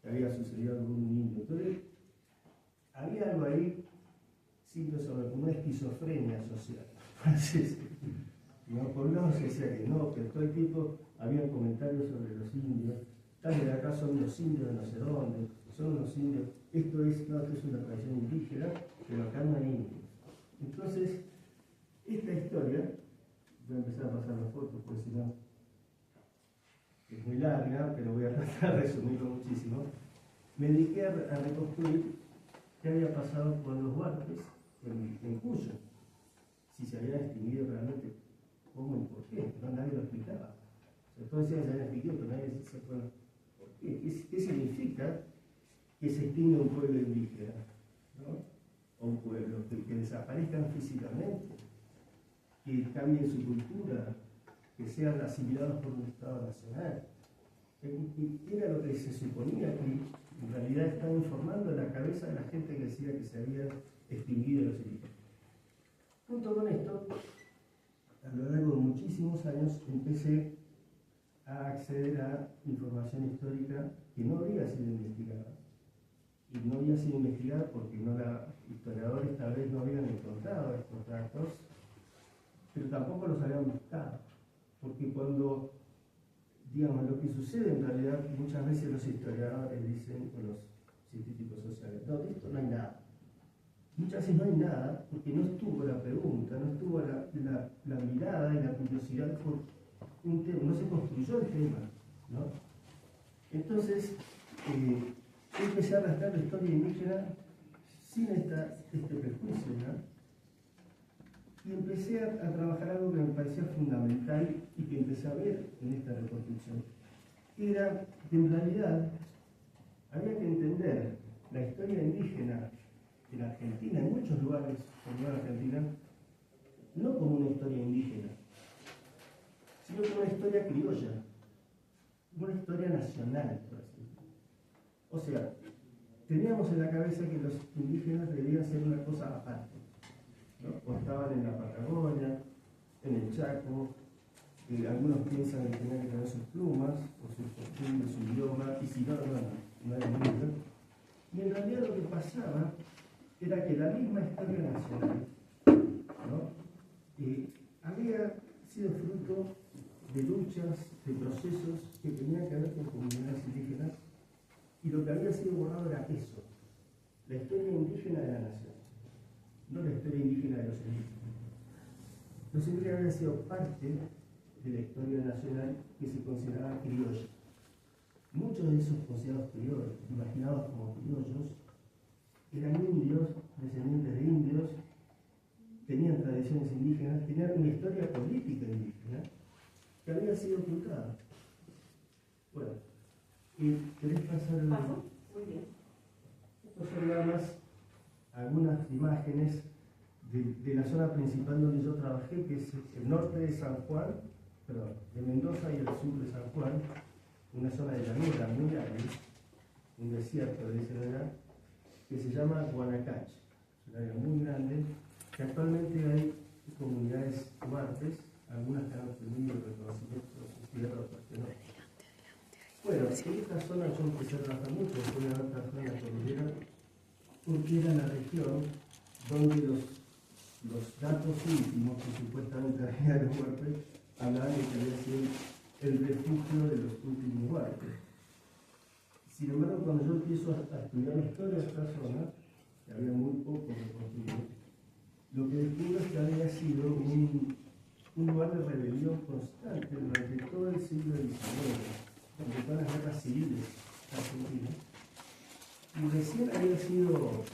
que había sucedido a algún niño. Entonces, había algo ahí, simple sobre una esquizofrenia social. ¿No? Por un lado se decía que no, que todo el tiempo había comentarios sobre los indios, tal de acá son los indios de no sé dónde, son los indios, esto es una tradición indígena, pero acá no hay indios. Entonces, esta historia, voy a empezar a pasar las fotos, porque si no es muy larga, pero voy a tratar de resumirlo muchísimo. Me dediqué a reconstruir qué había pasado con los huarpes en Cuyo, si se habían extinguido realmente, cómo y por qué, no nadie lo explicaba. O sea, todos decían que se habían extinguido, pero nadie se acuerda por qué. ¿Qué significa que se extinga un pueblo indígena? ¿No? O un pueblo, que desaparezcan físicamente, que cambien su cultura, que sean asimilados por un Estado nacional. ¿Qué era lo que se suponía que en realidad estaba informando la cabeza de la gente que decía que se habían extinguido los indígenas? Junto con esto, a lo largo de muchísimos años empecé a acceder a información histórica que no había sido investigada. Y no había sido investigada porque los historiadores tal vez no habían encontrado estos datos, pero tampoco los habían buscado. Porque cuando, digamos, lo que sucede en realidad, muchas veces los historiadores dicen, o los científicos sociales, no, de esto no hay nada. Muchas veces no hay nada porque no estuvo la pregunta, no estuvo la mirada y la curiosidad por un tema, no se construyó el tema, ¿no? Entonces, empecé a arrastrar la historia indígena sin este prejuicio, ¿no? Y empecé a trabajar algo que me parecía fundamental y que empecé a ver en esta reconstrucción. Era que en realidad había que entender la historia indígena en Argentina, en muchos lugares de Argentina, no como una historia indígena, sino como una historia criolla, una historia nacional, por así decirlo. O sea, teníamos en la cabeza que los indígenas debían ser una cosa aparte, ¿no? O estaban en la Patagonia, en el Chaco, algunos piensan que tenían que tener sus plumas, o sus costumbres, su idioma, y si no, no hay ningún. Y en realidad lo que pasaba era que la misma historia nacional, ¿no? Había sido fruto de luchas, de procesos que tenían que ver con comunidades indígenas, y lo que había sido borrado era eso, la historia indígena de la nación, no la historia indígena de los indígenas. Los indígenas habían sido parte de la historia nacional que se consideraba criolla. Muchos de esos considerados criollos, imaginados como criollos, eran indios, descendientes de indios, tenían tradiciones indígenas, tenían una historia política indígena que había sido ocultada. Bueno, ¿querés pasar el...? ¿Paso? Muy bien. Estas son nada más algunas imágenes de la zona principal donde yo trabajé, que es el norte de San Juan, perdón, de Mendoza y el sur de San Juan, una zona de llanura muy grande, un desierto de ese lugar, que se llama Guanacache, un área muy grande, que actualmente hay comunidades huarpes, algunas que han obtenido reconocimientos y otras que no. Bueno, en esta zona yo empecé a trabajar mucho, después de haber trabajado en la cordillera, porque era la región donde los datos íntimos que supuestamente había de los huarpes hablaban de que había sido el refugio de los últimos huarpes. Sin embargo, cuando yo empiezo a estudiar la historia de esta zona, que había muy poco reconstruido, lo que descubro es que había sido un lugar de rebelión constante durante todo el siglo XIX, durante todas las guerras civiles argentinas, y recién había sido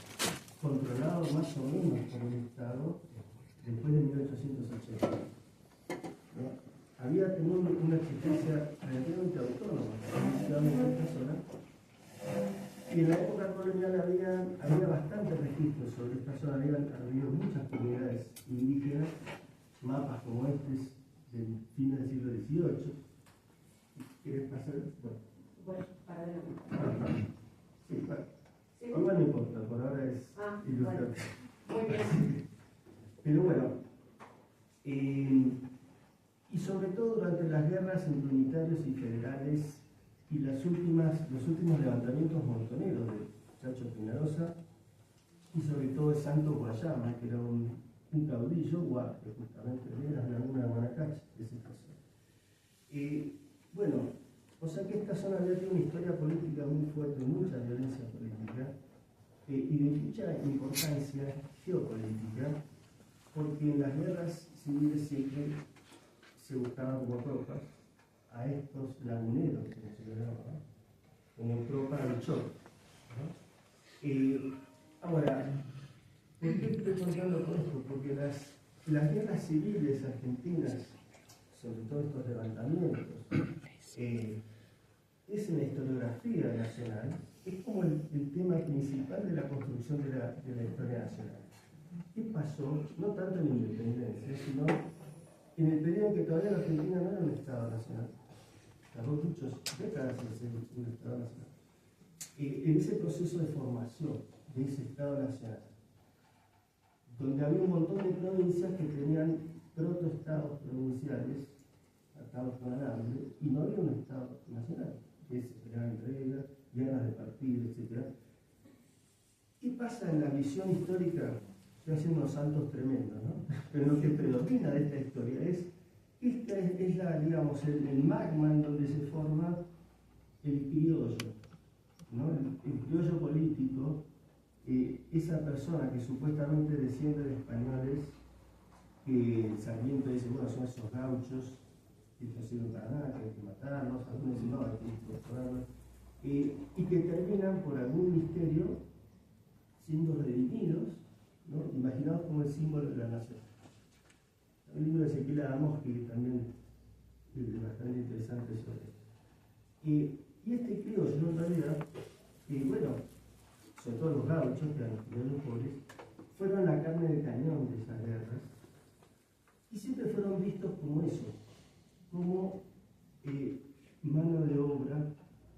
controlado más o menos por el Estado después de 1880. ¿No? Había tenido una existencia relativamente autónoma en esta zona, y en la época colonial había bastantes registros sobre esta zona, habían habido muchas comunidades indígenas, mapas como este del fin del siglo XVIII. ¿Quieres pasar? Bueno, para adelante. Sí, claro. Igual no importa, por ahora es ilustrativo. Bueno. Muy bien. Pero bueno, y sobre todo durante las guerras entre unitarios y federales y los últimos levantamientos montoneros de Chacho Peñalosa y sobre todo de Santo Guayama, que era un caudillo guardia, justamente de la laguna de Guanacache, de esa zona. Bueno, o sea que esta zona había tenido una historia política muy fuerte, mucha violencia política y de mucha importancia geopolítica, porque en las guerras civiles siempre se buscaban como tropas a estos laguneros, como se les llama, ¿no? Como tropas de choque, ¿no? Ahora, ¿por qué estoy contando con esto? Porque las guerras civiles argentinas, sobre todo estos levantamientos, es en la historiografía nacional, es como el tema principal de la construcción de la historia nacional. ¿Qué pasó? No tanto en la independencia, sino en el periodo en que todavía la Argentina no era un Estado nacional. Tardó muchas décadas en ser un Estado nacional. En ese proceso de formación de ese Estado nacional, donde había un montón de provincias que tenían protoestados provinciales atados con alambre, y no había un Estado nacional, que se peleaban entre ellas, guerras de partido, etc. ¿Qué pasa en la visión histórica? Estoy haciendo unos saltos tremendos, ¿no? Pero lo que predomina de esta historia es digamos, el magma en donde se forma el criollo, ¿no? El criollo político, esa persona que supuestamente desciende de españoles, que Sarmiento dice, bueno, son esos gauchos que no sirven para nada, que hay que matarlos, algunos dicen, no, hay que incorporarlos, y que terminan por algún misterio siendo redimidos, ¿no? Imaginados como el símbolo de la nación. Hay un libro de Ezequiel Adamos que también es bastante interesante sobre esto. Y este criollo, en realidad, bueno, sobre todo los gauchos, que eran los criollos pobres, fueron la carne de cañón de esas guerras, y siempre fueron vistos como eso, como mano de obra,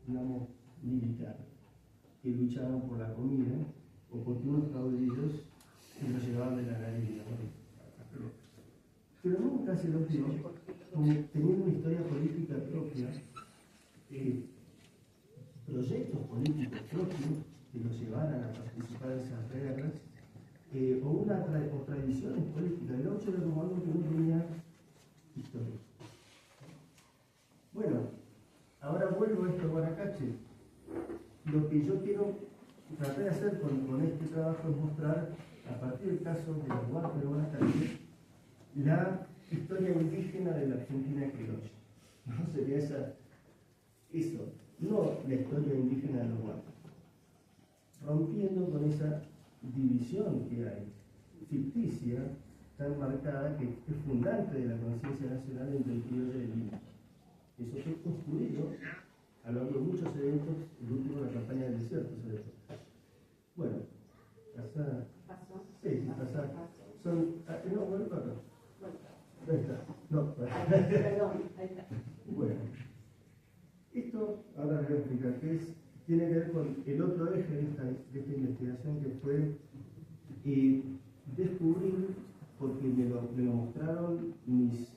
digamos, militar, que luchaban por la comida, o porque unos caudillos se los llevaban de la galería, ¿no? Pero nunca se los vio como teniendo una historia política propia, proyectos políticos propios que los llevaran a participar en esas guerras, o tradiciones políticas. El gaucho era como algo que no tenía historia. Bueno, ahora vuelvo a esto de Guanacache. Lo que yo quiero tratar de hacer con este trabajo es mostrar, a partir del caso de los guardias de Guanacache, la historia indígena de la Argentina criolla. ¿No? Sería eso, no la historia indígena de los guardias. Rompiendo con esa división que hay, ficticia, tan marcada, que es fundante de la conciencia nacional entre el criollo y el indio. Eso fue construido a lo largo de muchos eventos, el último la campaña del desierto, sobre todo. Bueno, pasada. ¿Pasó? Sí, pasada. Son. No, bueno, acá. Ahí está. No, Perdón, ahí está. Bueno, esto, ahora les voy a explicar qué es. Tiene que ver con el otro eje de esta investigación, que fue descubrir, porque me lo mostraron mis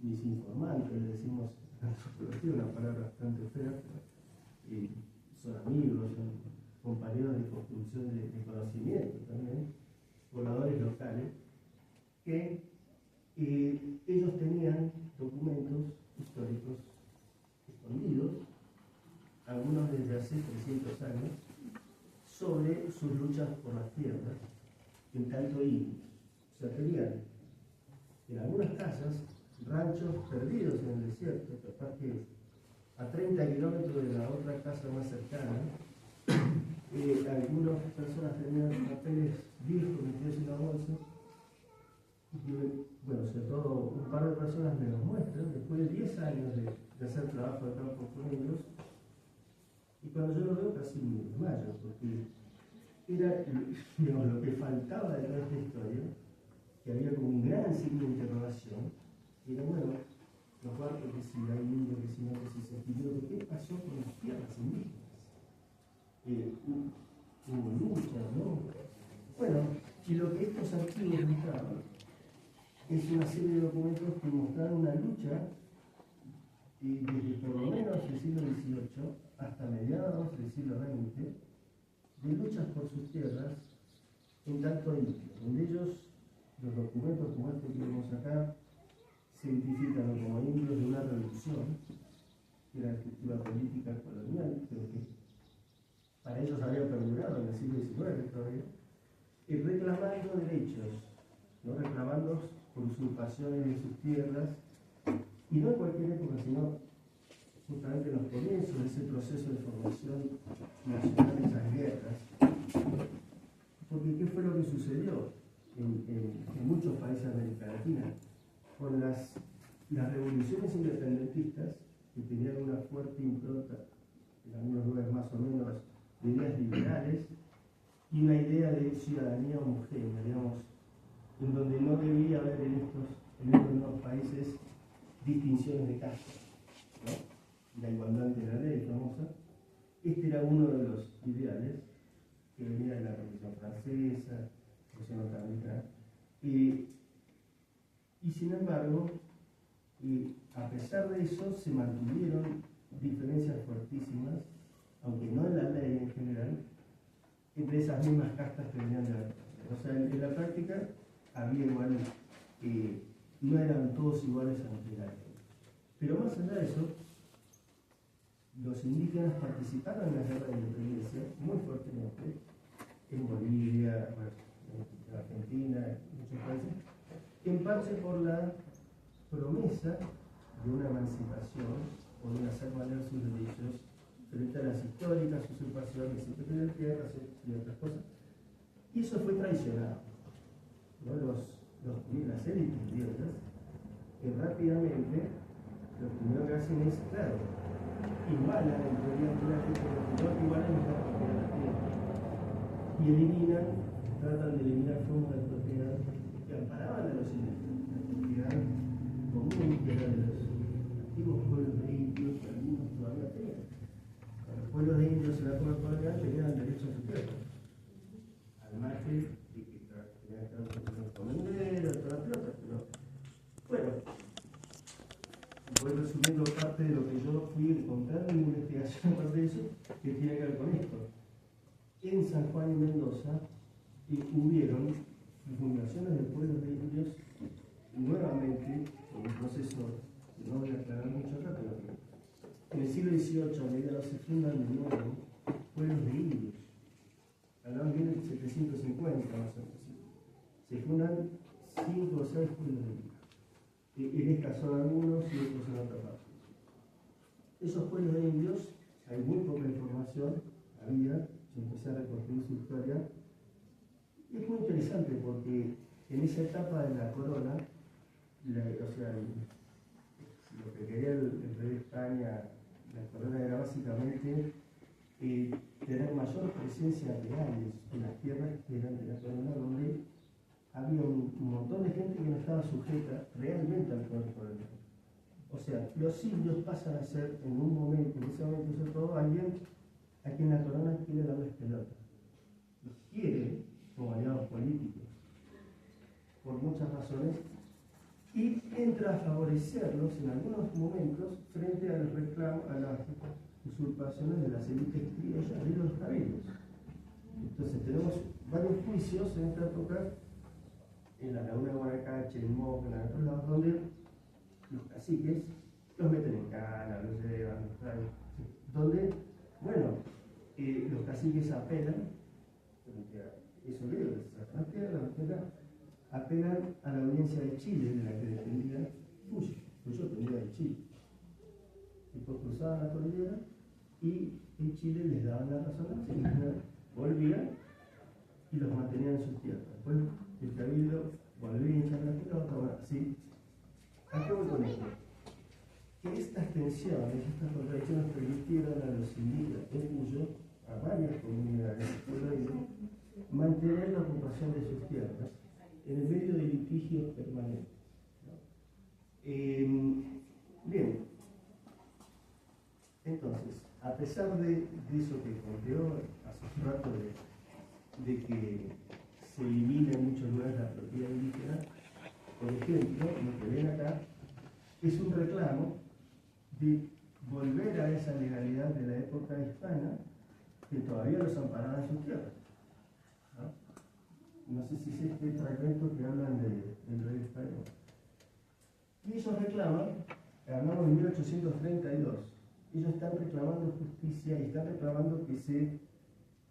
informantes, le decimos en sociología, una palabra bastante fea, son amigos, son compañeros de construcción de conocimiento también, pobladores locales, que ellos tenían documentos históricos escondidos, algunos desde hace 300 años, sobre sus luchas por las tierras, en tanto indios. O sea, tenían en algunas casas ranchos perdidos en el desierto, capaz que a 30 kilómetros de la otra casa más cercana. Algunas personas tenían papeles viejos metidos en la bolsa. Bueno, sobre todo un par de personas me los muestran, después de 10 años de hacer trabajo de campo con ellos, y cuando yo lo veo casi me desmayo, porque era, digamos, lo que faltaba de toda esta historia, que había como un gran signo de interrogación, y era, bueno, los barcos que si hay indios, que si no, que si se pidió, ¿qué pasó con las tierras indígenas? Hubo luchas, ¿no? Bueno, y lo que estos archivos mostraban es una serie de documentos que mostraron una lucha desde por lo menos el siglo XVIII hasta mediados del siglo XX, de luchas por sus tierras en tanto indios. En ellos, los documentos como este que vemos acá se identifican como indios de una revolución, que era la estructura política colonial, pero que para ellos había perdurado en el siglo XIX todavía, y reclamando derechos, ¿no? Reclamando por usurpaciones de sus tierras, y no en cualquier época, sino justamente en los comienzos de ese proceso de formación nacional de esas guerras. Porque ¿qué fue lo que sucedió en muchos países de América Latina? Con las revoluciones independentistas, que tenían una fuerte impronta, en algunos lugares más o menos, de ideas liberales, y una idea de ciudadanía homogénea, digamos, en donde no debía haber en estos nuevos países distinciones de casta, ¿no? La igualdad de la ley famosa. Este era uno de los ideales que venía de la Revolución Francesa, Revolución Norteamericana, y sin embargo, a pesar de eso, se mantuvieron diferencias fuertísimas, aunque no en la ley en general, entre esas mismas castas que venían de la Francia. O sea, en la práctica había igual, no eran todos iguales ante la ley. Pero más allá de eso, los indígenas participaron en la guerra de independencia muy fuertemente, en Bolivia, en Argentina, en muchos países, en parte por la promesa de una emancipación o de hacer valer sus derechos frente a las históricas usurpaciones y tener tierras y otras cosas. Y eso fue traicionado, ¿no? Las élites griegas, que rápidamente lo primero que hacen es, claro, igualan en teoría ante la ley, pero no igualan en la propiedad de la tierra. Y tratan de eliminar formas de propiedad que amparaban a los indígenas, la propiedad común que era de los antiguos pueblos de indios, que algunos todavía tenían. Los pueblos de indios en la época colonial tenían derecho a su tierra, al margen de que tenían que estar en comendero, todas las pelotas, pero bueno, voy resumiendo parte de lo que yo fui encontrando en mi investigación aparte de eso, que tiene que ver con esto. En San Juan y Mendoza hubieron fundaciones de pueblos de indios nuevamente, en un proceso que no voy a aclarar mucho acá, pero en el siglo XVIII a mediados se fundan de nuevo pueblos de indios. Hablamos bien del 750 más o menos. Se fundan 5 o 6 pueblos de indios. En estas son algunos y otros en otra parte. Esos pueblos de indios, hay muy poca información, yo empecé a reconstruir su historia, y es muy interesante porque en esa etapa de la corona, o sea, lo que quería el rey de España, la corona era básicamente tener mayor presencia real en las tierras que eran de la corona, donde había un montón de gente que no estaba sujeta realmente al poder colonial. O sea, los indios pasan a ser en ese momento sobre todo, alguien a quien la corona quiere darles pelota. Los quiere como aliados políticos, por muchas razones, y entra a favorecerlos en algunos momentos frente a los reclamos, a las usurpaciones de las élites criollas de los cabildos. Entonces tenemos varios juicios en esta época, en la laguna de Guanacache, en Moca, en otros lados, donde los caciques los meten en cana, los llevan, los traen, donde, bueno, los caciques apelan, eso leo, apelan a la audiencia de Chile, de la que dependía Fuyo dependía de Chile. Después cruzaban la cordillera y en Chile les daban la razón, volvían y los mantenían en sus tierras. Después el cabildo volvía a hinchar la pelota, bueno, así. ¿A qué voy con esto? Que estas tensiones, estas contradicciones permitieron a los indígenas de Cuyo, a varias comunidades, mantener la ocupación de sus tierras en el medio de litigios permanentes, ¿no? Bien, entonces, a pesar de eso que conteó hace un rato de que se elimina en muchos lugares la propiedad indígena, por ejemplo, lo que ven acá es un reclamo de volver a esa legalidad de la época hispana que todavía los amparaba en sus tierras. No sé si es este fragmento que hablan del rey español. Y ellos reclaman, hablamos en 1832, ellos están reclamando justicia y están reclamando que se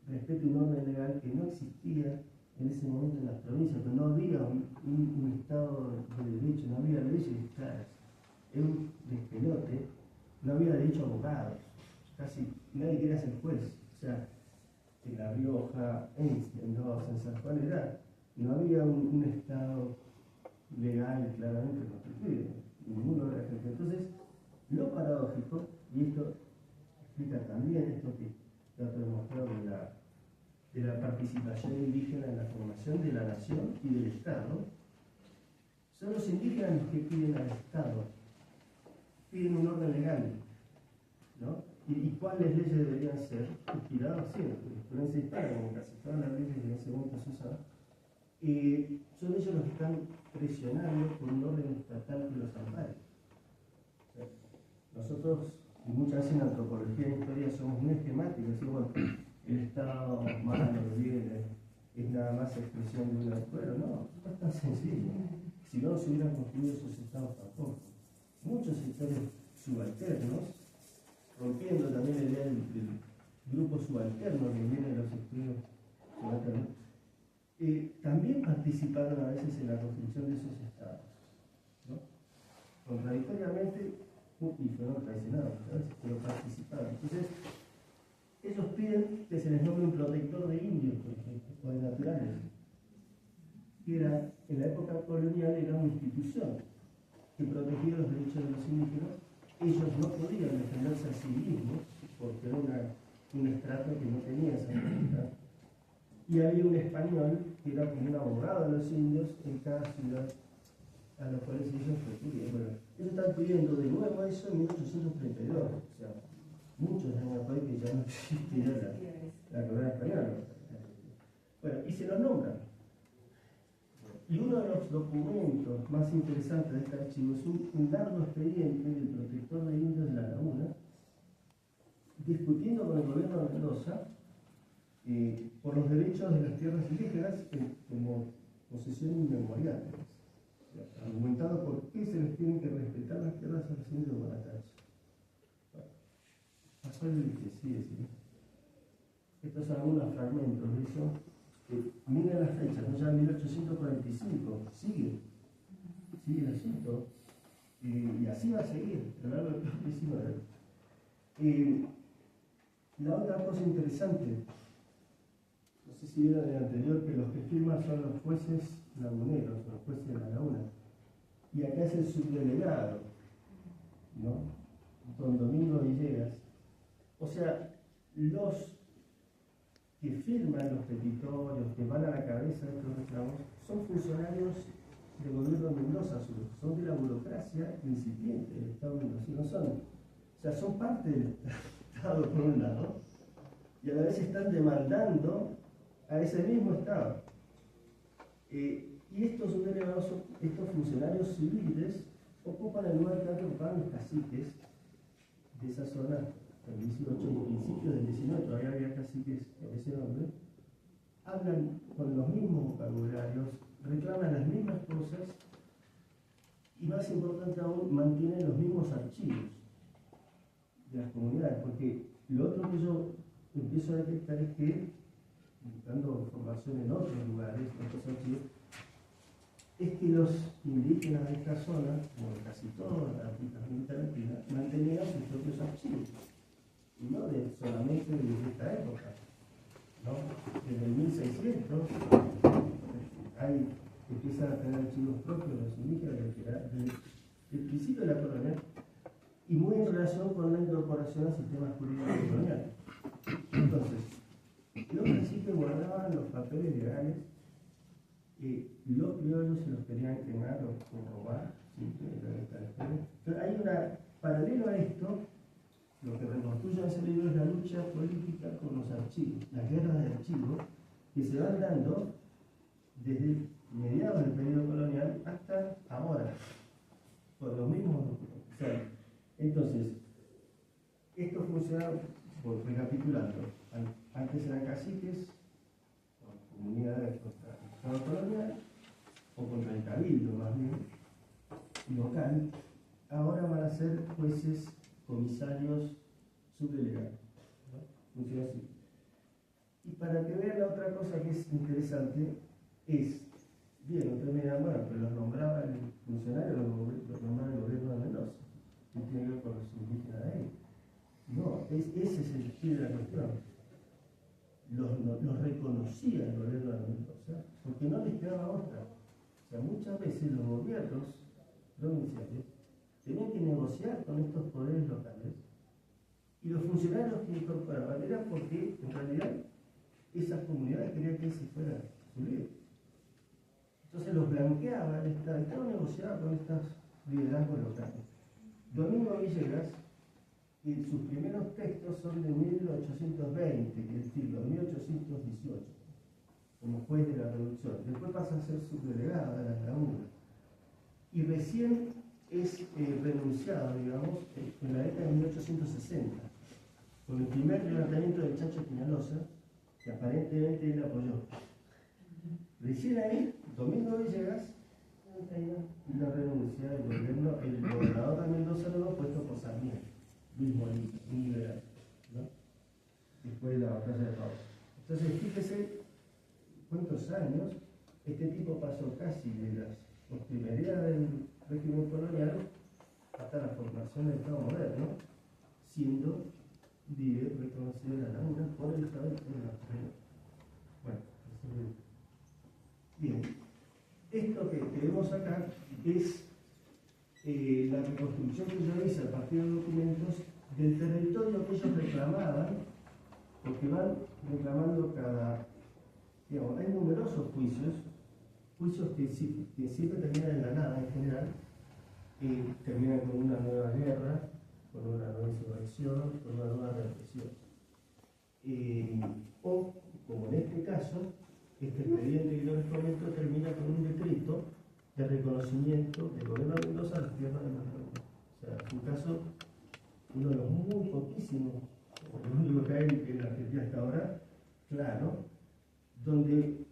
respete un orden legal que no existía en ese momento en las provincias, pero no había un Estado de derecho, no había leyes claras, era un despelote, no había derecho a abogados, casi nadie quería ser juez, o sea, en La Rioja, en Mendoza, en San Juan, no había un Estado legal claramente constituido, ninguno de la gente. Entonces, lo paradójico, y esto explica también esto que trato de mostrar de la participación indígena en la formación de la nación y del Estado, son los indígenas los que piden al Estado, piden un orden legal, ¿no? ¿Y cuáles leyes deberían ser? Inspirados siempre, influencia hispana, como casi todas las leyes que en ese momento se usaban, son ellos los que están presionando por un orden estatal que los ampare. O sea, nosotros, y muchas veces en antropología e historia, somos muy esquemáticos, decimos, bueno, el Estado malo viene, es nada más expresión de una escuela. No es tan sencillo. Si no se hubieran construido esos estados tampoco. Muchos sectores subalternos, rompiendo también la idea del grupo subalterno que viene de los estudios subalternos, también participaron a veces en la construcción de esos estados, ¿no? Contradictoriamente, y fueron traicionados, pero participaron. Entonces, ellos piden que se les nombre un protector de indios, por ejemplo, o de naturales, que era, en la época colonial, era una institución que protegía los derechos de los indígenas. Ellos no podían defenderse a sí mismos, porque era un estrato que no tenía esa potestad. Y había un español que era como un abogado de los indios en cada ciudad a los cuales ellos recurrían. Bueno, ellos están pidiendo de nuevo eso en 1832, o sea, muchos años después que ya no existía la corona española. Bueno, y se los nombran. Y uno de los documentos más interesantes de este archivo es un largo expediente del protector de indios de La Laguna, discutiendo con el gobierno de Mendoza por los derechos de las tierras indígenas como posesión inmemorial, argumentado por qué se les tienen que respetar las tierras a los indios de Guanatache. Pasó el que sigue, ¿sí? Estos son algunos fragmentos de eso. Miren las fechas, ¿no? Ya en 1845 sigue el asunto, y así va a seguir a lo largo del próximo año. La otra cosa interesante, no sé si vieron en el anterior, que los que firman son los jueces laguneros, los jueces de la laguna, y acá es el subdelegado, ¿no? Don Domingo Villegas. O sea, los que firman los petitorios, que van a la cabeza de estos reclamos, son funcionarios del gobierno de Mendoza, son de la burocracia incipiente del Estado mendocino, son parte del Estado por un lado, y a la vez están demandando a ese mismo Estado. Y estos subdelegados, estos funcionarios civiles, ocupan el lugar que ocupaban los caciques de esa zona el 18 y principios del 19, todavía había caciques con ese nombre, hablan con los mismos vocabularios, reclaman las mismas cosas y, más importante aún, mantienen los mismos archivos de las comunidades, porque lo otro que yo empiezo a detectar es que, buscando información en otros lugares, en otros archivos, es que los indígenas de esta zona, como casi toda la América Latina, mantenían sus propios archivos. Y no solamente desde esta época, ¿no? Desde el 1600 empiezan a tener archivos propios los indígenas desde el principio de la colonia, y muy en relación con la incorporación al sistema jurídico colonial. Entonces, los caciques guardaban los papeles legales, los criollos se los querían quemar o robar, Entonces, hay paralelo a esto. Lo que reconstruye en ese libro es la lucha política con los archivos, las guerras de archivos, que se van dando desde mediados del periodo colonial hasta ahora, por los mismos documentos. O sea, Entonces, esto funciona, por recapitulando, antes eran caciques, o comunidades contra el Estado colonial, o contra el cabildo más bien, local. Ahora van a ser jueces, comisarios, subdelegados, ¿no? Funciona así. Y para que vean la otra cosa que es interesante, es, bien, ustedes me dirán, bueno, pero los nombraba el funcionario, los nombraba el gobierno de Mendoza, que tiene que ver con los indígenas de ahí. No, ese es el giro de la cuestión. Los reconocía el gobierno de Mendoza, porque no les quedaba otra. O sea, muchas veces los gobiernos provinciales tenían que negociar con estos poderes locales, y los funcionarios que incorporaban era porque, en realidad, esas comunidades querían que ese fuera su líder. Entonces los blanqueaba el Estado negociaba con estos liderazgos locales. Domingo Villegas, y sus primeros textos son de 1820, es decir, 1818, como juez de la reducción. Después pasa a ser subdelegado de la UNA. Y recién es renunciado, digamos, en la década de 1860, con el primer levantamiento del Chacho Peñalosa, que aparentemente él apoyó. Recién ahí, Domingo Villegas, y la renuncia del gobierno, el gobernador de Mendoza luego puesto por Sarmiento, Luis Molina, un liberal, ¿no? Después de la batalla de Pau. Entonces, fíjese cuántos años este tipo pasó casi de las postrimerías del régimen colonial hasta la formación del Estado moderno, siendo líder reconocido de la UNA por el Estado de la Bueno, bien. Esto que vemos acá es la reconstrucción que yo hice a partir de documentos del territorio que ellos reclamaban, porque van reclamando digamos, hay numerosos juicios que siempre terminan en la nada en general, terminan con una nueva guerra, con una nueva insurrección, con una nueva represión. O, como en este caso, este expediente que yo les comento termina con un decreto de reconocimiento del gobierno de Mendoza a las tierras de Mendoza. O sea, es un caso, uno de los muy poquísimos, o el único que hay en la Argentina hasta ahora, claro, donde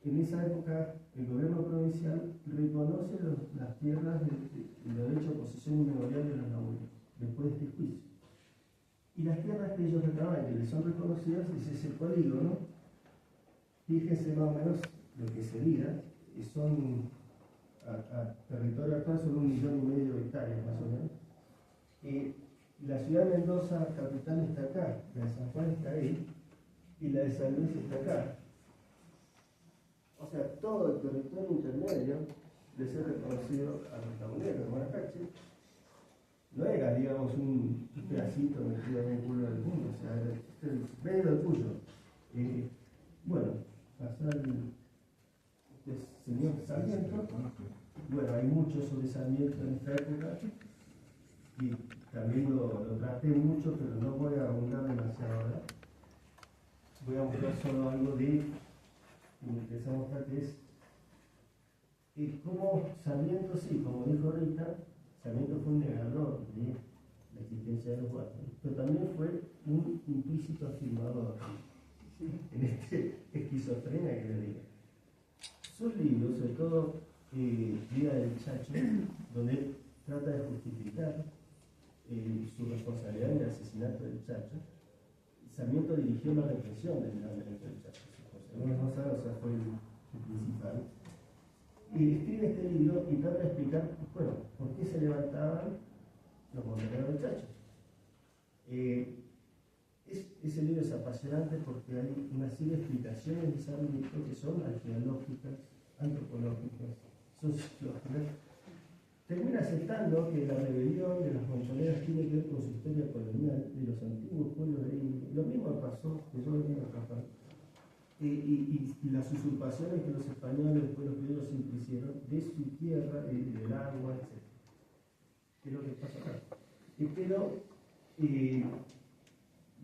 en esa época el gobierno provincial reconoce las tierras de derecho a posesión inmemorial de los nahuellos, después de este juicio. Y las tierras que ellos reclaman, que les son reconocidas, es ese polígono. Fíjense más o menos lo que sería, son a territorio actual son 1,5 millones de hectáreas más o menos. La ciudad de Mendoza, capital, está acá, la de San Juan está ahí, y la de San Luis está acá. O sea, todo el territorio intermedio de ser reconocido a los tabuleros de Guanacache no era, digamos, un pedacito metido en el culo del mundo, o sea, era el medio del cuyo. Bueno, pasar el señor Sarmiento. Bueno, hay mucho sobre Sarmiento en esta época y también lo traté mucho, pero no voy a abundar demasiado ahora. Voy a mostrar solo algo de que me interesa mostrar, que es cómo Sarmiento, sí, como dijo Rita, Sarmiento fue un negador de la existencia de los guardias, pero también fue un implícito afirmador en este esquizofrenia que le digo. Sus libros, sobre todo Vida del Chacho, donde él trata de justificar su responsabilidad en el asesinato del Chacho, Sarmiento dirigió la represión del levantamiento del Chacho. O sea, fue el principal. Y escribe este libro y trata de explicar, bueno, por qué se levantaban los montoneros del Chacho. Ese libro es apasionante porque hay una serie de explicaciones de Sarmiento que son arqueológicas, antropológicas, sociológicas. Termina aceptando que la rebelión de las montoneras tiene que ver con su historia colonial de los antiguos pueblos de ahí. Lo mismo pasó, que yo venía a tratar. Y las usurpaciones que los españoles, después los criollos siempre hicieron de su tierra, del agua, etc. ¿Qué es lo que pasa acá? Pero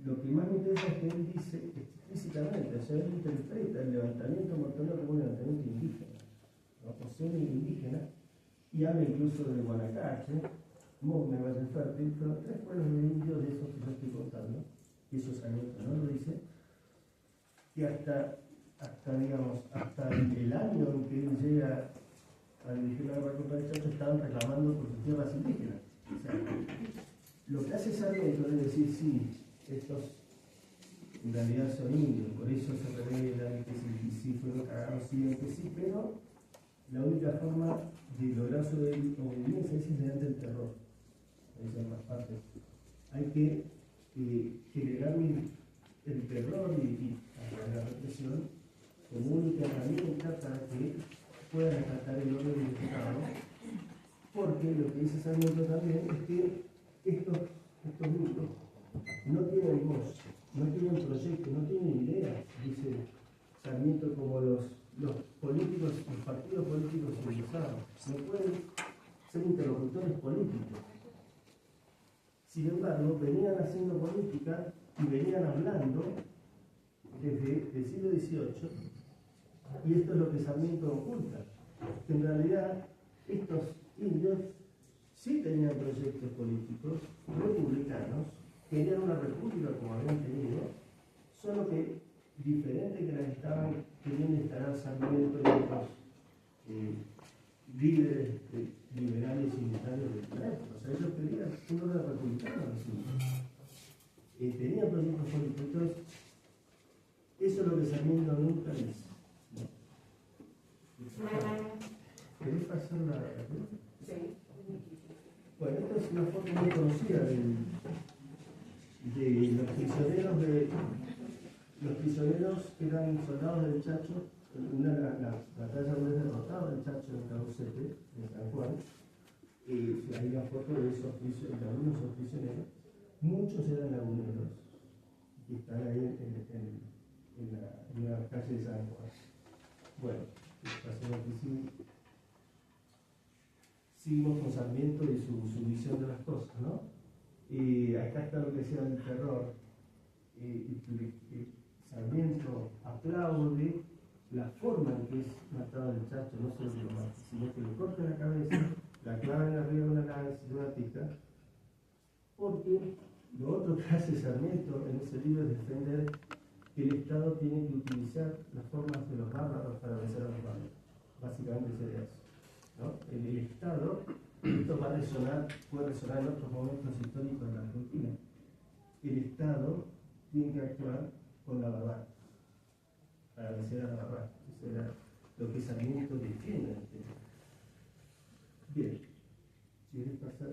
lo que más me interesa es que él dice explícitamente, o sea, él interpreta el levantamiento montonero como un levantamiento indígena, la posesión indígena, y habla incluso de Guanacache, Mogme, Valle Fértil, fueron 3 pueblos de indios de esos que yo estoy contando, y eso Sarmiento no lo dice, que hasta el año en que él llega a dirigir la guerra contra el Chacho estaban reclamando por sus tierras indígenas. O sea, lo que hace Sarmiento es decir, sí, estos en realidad son indios, por eso se revelan, que sí fueron cagados, sí, que sí, pero la única forma de lograr su obediencia es mediante el terror. Esa es más parte. Hay que generar el terror y la represión como única herramienta para que puedan acatar el orden del Estado, porque lo que dice Sarmiento también es que estos grupos no tienen voz, no tienen proyecto, no tienen ideas, dice Sarmiento, como los políticos, los partidos políticos civilizados, no pueden ser interlocutores políticos. Sin embargo, venían haciendo política y venían hablando desde el siglo XVIII, y esto es lo que Sarmiento oculta, que en realidad estos indios sí tenían proyectos políticos republicanos, querían una república como habían tenido, solo que diferente que las estaban queriendo instalar Sarmiento y otros líderes liberales y militares de la época. O sea, ellos querían un orden republicano, tenían proyectos políticos. Entonces, eso es lo que Sarmiento nunca dice. ¿Querés pasar la pregunta? Sí. Bueno, esta es una foto muy conocida de los prisioneros que eran soldados del Chacho, la batalla donde es derrotado el Chacho en Caucete, en San Juan. Hay una foto de algunos de esos prisioneros. Muchos eran laguneros que están ahí en la calle de San Juan. Bueno, pasemos aquí. Seguimos con Sarmiento y su visión de las cosas, ¿no? Acá está lo que decía el terror. Sarmiento aplaude la forma en que es matado el Chacho, no solo que lo mata, sino que le corta la cabeza, la clavan arriba de una lanza y una pista, porque lo otro que hace Sarmiento en ese libro es defender que el Estado tiene que utilizar las formas de los bárbaros para vencer a los bárbaros. Básicamente sería eso, ¿no? El Estado, esto puede resonar en otros momentos históricos de la Argentina, el Estado tiene que actuar con la verdad para vencer a la verdad. Eso era lo que Sarmiento defiende. Bien, si querés pasar.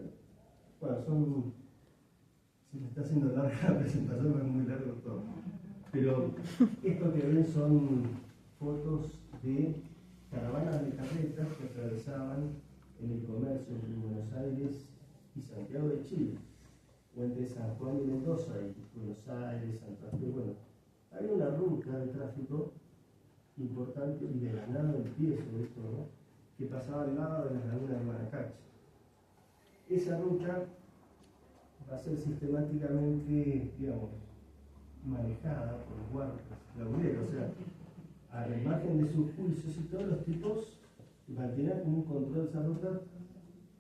Bueno, se me está haciendo larga la presentación, es muy largo todo. Pero esto que ven son fotos de caravanas de carretas que atravesaban en el comercio entre Buenos Aires y Santiago de Chile, o entre San Juan y Mendoza y Buenos Aires, Santa Fe. Bueno, hay una ruta de tráfico importante y de ganado del pie, sobre todo, que pasaba al lado de las lagunas de Maracache. Esa ruta va a ser sistemáticamente, digamos, manejada por los guardias laguneros, o sea, a la imagen de sus juicios y todos los tipos mantenían como un control de esa ruta,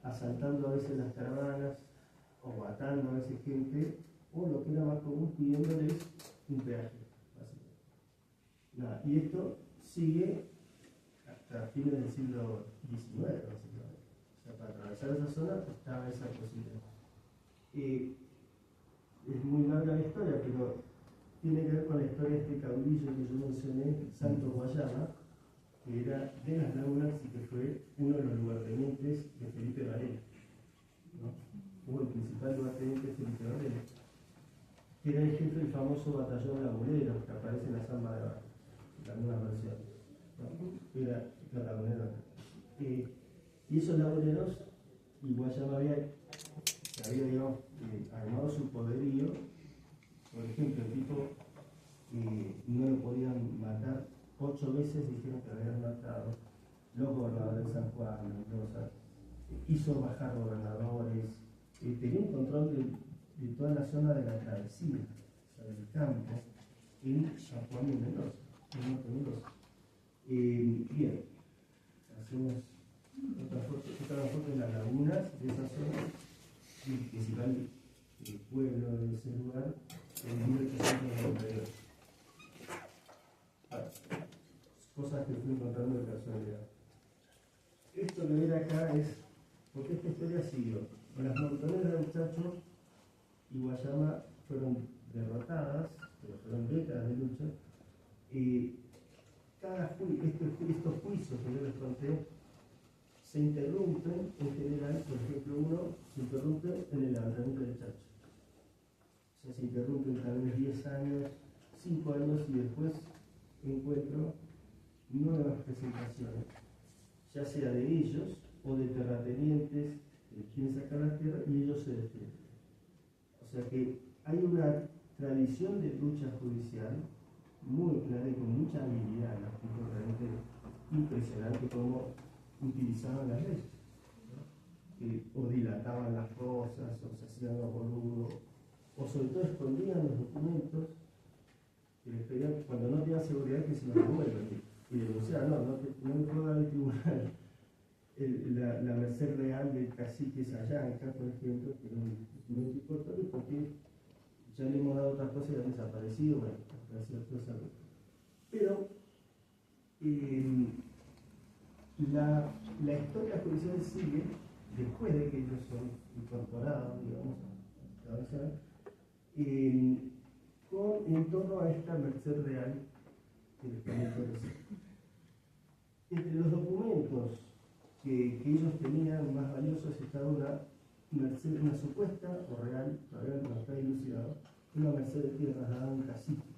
asaltando a veces las caravanas o matando a veces gente, o lo que era más común, pidiéndoles un peaje, básicamente. Nada, y esto sigue hasta fines del siglo XIX, básicamente. O sea, para atravesar esa zona estaba esa posibilidad. Es muy larga la historia, pero tiene que ver con la historia de este caudillo que yo mencioné, Santos Guayama, que era de las lagunas y que fue uno de los lugartenientes de Felipe Varela, ¿no? Fue el principal lugarteniente de Felipe Varela, que era el jefe del famoso batallón lagunero que aparece en la Zamba de Baja, en algunas versiones, ¿no? Era lagunero. Y esos laguneros, y Guayama había digamos, armado su poderío. Por ejemplo, el tipo no lo podían matar 8 veces, dijeron que lo habían matado los gobernadores de San Juan, Mendoza, hizo bajar gobernadores, tenía un control de toda la zona de la travesía, o sea, del campo, en San Juan y Mendoza. Bien, hacemos otra foto de las lagunas de esa zona. en 1898. Cosas que fui encontrando de casualidad. Esto que ven acá es porque esta historia siguió. Las montoneras del Chacho y Guayama fueron derrotadas, pero fueron décadas de lucha, y estos juicios que yo les conté se interrumpen en general. Por ejemplo, uno se interrumpe en el levantamiento del Chacho. O sea, se interrumpen tal vez 10 años, 5 años, y después encuentro nuevas presentaciones, ya sea de ellos o de terratenientes que quieren sacar la tierra y ellos se defienden. O sea que hay una tradición de lucha judicial muy clara y con mucha habilidad, realmente impresionante cómo utilizaban las leyes, ¿no? O dilataban las cosas, o se hacían los boludos, o sobre todo escondían los documentos que les pedían cuando no tenían seguridad que se los devuelvan. Y denunciar, no me puedo dar al tribunal la merced real del cacique Sayanca, por ejemplo, que no es importante porque ya le hemos dado otras cosas y han desaparecido, bueno, para ciertos años. Pero la historia judicial sigue después de que ellos son incorporados, digamos, a avanzar, en torno a esta merced real que les comento recién. Entre los documentos que ellos tenían más valiosos estaba una supuesta o real, todavía no está dilucidado, una merced de tierras dada a un cacique.